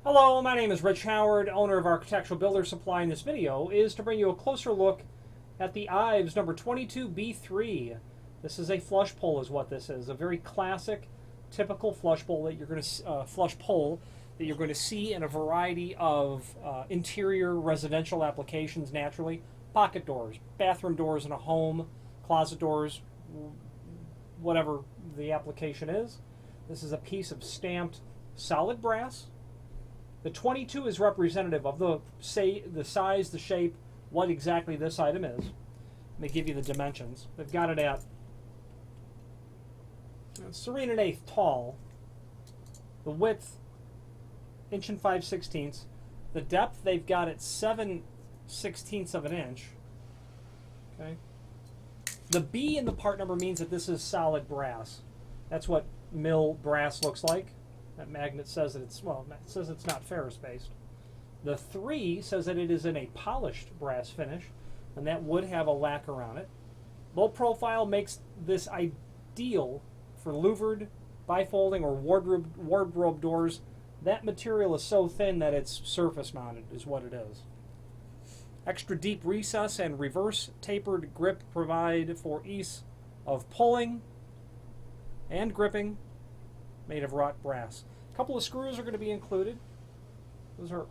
Hello, my name is Rich Howard, owner of Architectural Builder Supply. In this video is to bring you a closer look at the Ives number 22B3. This is a flush pole is what this is. A very classic, typical flush pole that you're going to see in a variety of interior residential applications naturally. Pocket doors, bathroom doors in a home, closet doors, whatever the application is. This is a piece of stamped solid brass. The 22 is representative of the size, the shape, what exactly this item is. Let me give you the dimensions. They've got it at 3 1/8 tall. The width, 1 5/16 inches. The depth they've got at 7/16 of an inch. Okay. The B in the part number means that this is solid brass. That's what mill brass looks like. That magnet says that it's, well, it says it's not ferrous-based. The 3 says that it is in a polished brass finish, and that would have a lacquer on it. Low profile makes this ideal for louvered, bifolding, or wardrobe doors. That material is so thin that it's surface-mounted, is what it is. Extra deep recess and reverse tapered grip provide for ease of pulling and gripping. Made of wrought brass. A couple of screws are going to be included. Those are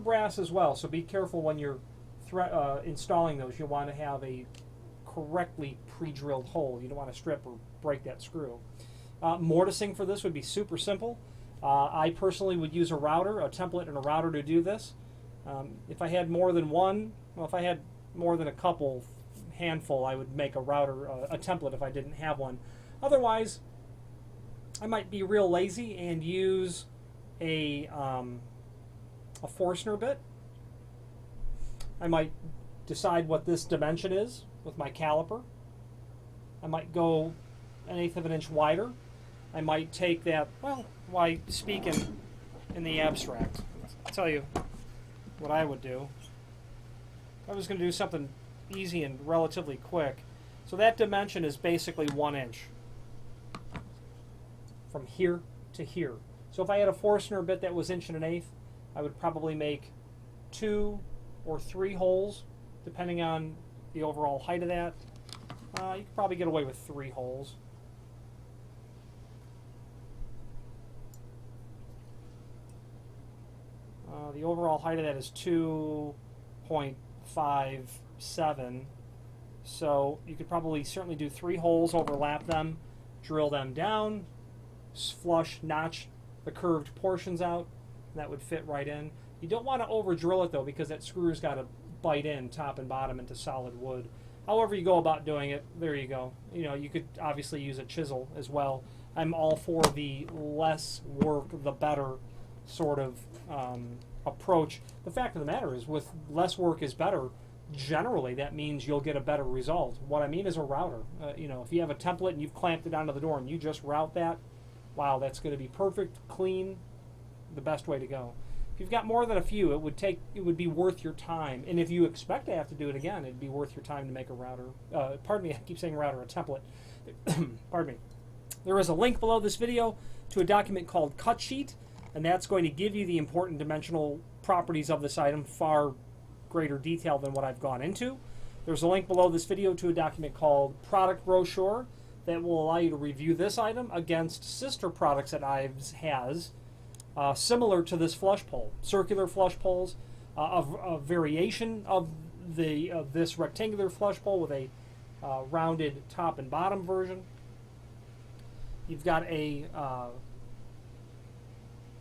brass as well, so be careful when you're installing those. You'll want to have a correctly pre-drilled hole. You don't want to strip or break that screw. Mortising for this would be super simple. I personally would use a router, a template and a router to do this. If I had more than one, well, if I had more than a couple handful, I would make a router, a template if I didn't have one. Otherwise, I might be real lazy and use a Forstner bit. I might decide what this dimension is with my caliper. I might go 1/8 of an inch wider. I might take that, well, why speak in the abstract? I'll tell you what I would do. I was going to do something easy and relatively quick. So that dimension is basically 1 inch. From here to here. So if I had a Forstner bit that was 1 1/8, I would probably make 2 or 3 holes, depending on the overall height of that. You could probably get away with 3 holes. The overall height of that is 2.57. So you could probably certainly do 3 holes, overlap them, drill them down, flush, notch the curved portions out. That would fit right in. You don't want to over drill it though, because that screw's got to bite in top and bottom into solid wood. However you go about doing it, there you go. You know, you could obviously use a chisel as well. I'm all for the less work the better sort of approach. The fact of the matter is, with less work is better, generally that means you'll get a better result. What I mean is a router. You know, if you have a template and you've clamped it onto the door and you just route that, wow, that's going to be perfect, clean, the best way to go. If you've got more than a few, it would be worth your time. And if you expect to have to do it again, it'd be worth your time to make a router. Pardon me, I keep saying router, a template. Pardon me. There is a link below this video to a document called Cut Sheet, and that's going to give you the important dimensional properties of this item, far greater detail than what I've gone into. There's a link below this video to a document called Product Brochure that will allow you to review this item against sister products that Ives has, similar to this flush pole. Circular flush poles, a variation of this rectangular flush pole with a rounded top and bottom version. You've got a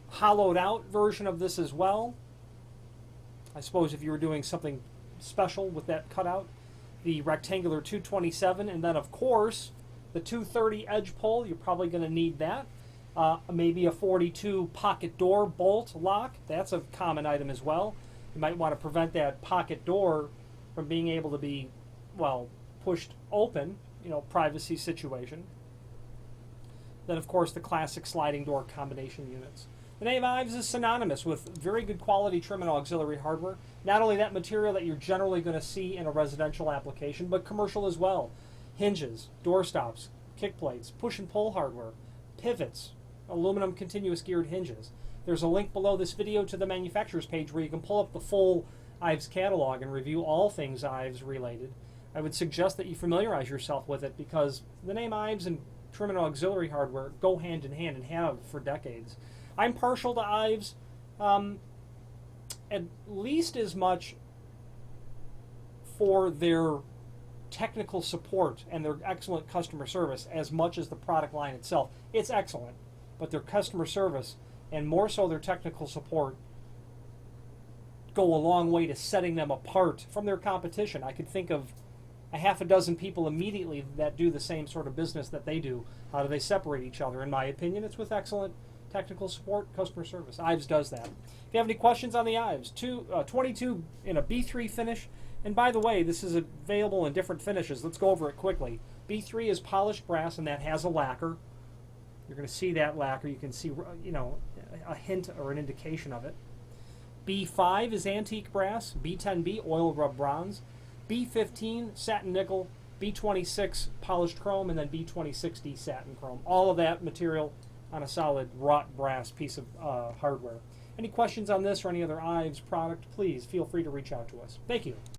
hollowed out version of this as well. I suppose if you were doing something special with that cutout. The rectangular 227, and then of course the 230 edge pole, you're probably going to need that. Maybe a 42 pocket door bolt lock. That's a common item as well. You might want to prevent that pocket door from being able to be, well, pushed open, you know, privacy situation. Then of course the classic sliding door combination units. The name Ives is synonymous with very good quality trim and auxiliary hardware. Not only that material that you're generally going to see in a residential application, but commercial as well. Hinges, door stops, kick plates, push and pull hardware, pivots, aluminum continuous geared hinges. There's a link below this video to the manufacturer's page where you can pull up the full Ives catalog and review all things Ives related. I would suggest that you familiarize yourself with it because the name Ives and trim and auxiliary hardware go hand in hand and have for decades. I'm partial to Ives at least as much for their technical support and their excellent customer service as much as the product line itself. It's excellent, but their customer service and more so their technical support go a long way to setting them apart from their competition. I could think of a half a dozen people immediately that do the same sort of business that they do. How do they separate each other? In my opinion, it's with excellent technical support, customer service. Ives does that. If you have any questions on the Ives, 22 in a B3 finish. And by the way, this is available in different finishes. Let's go over it quickly. B3 is polished brass, and that has a lacquer. You're going to see that lacquer. You can see, a hint or an indication of it. B5 is antique brass. B10B, oil rub bronze. B15, satin nickel. B26, polished chrome, and then B2060, satin chrome. All of that material on a solid wrought brass piece of hardware. Any questions on this or any other Ives product, please feel free to reach out to us. Thank you.